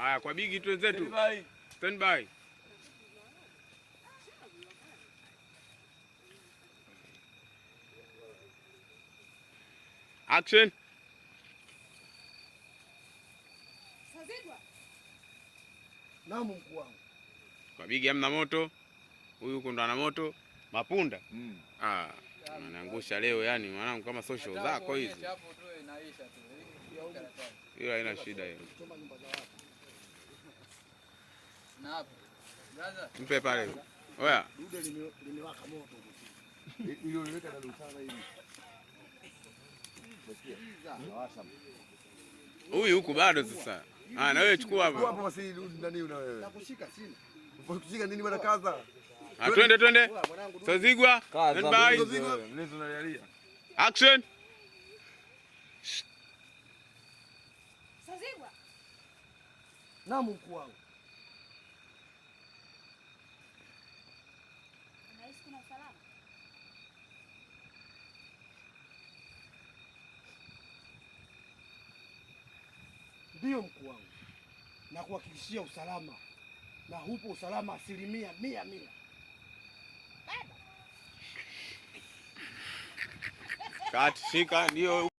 Haya, kwa bigi tu wenzetu. Stand by. Action. Naam mkuu wangu. Kwa bigi hamna moto. Huyu huko ndo ana moto. Mapunda. Ananiangusha leo yani mwanangu kama social zako hizi. Hiyo haina shida hiyo. Na hapo. Mpe pale. Oya. Dude limewaka moto. Ile unaweka na dosana hivi. Huyu huku bado sasa. Na wewe chukua hapo. Hapo si nani una wewe? Nakushika sina. Kushika nini bwana kaza? Twende. Sazigwa. Stand by. Mlezo unalialia. Action. Sazigwa. Naam mkuu wangu. Unaishi kuna usalama? Ndio mkuu wangu. Na kuhakikishia usalama. Na hupo usalama 100%. Kati shika ndio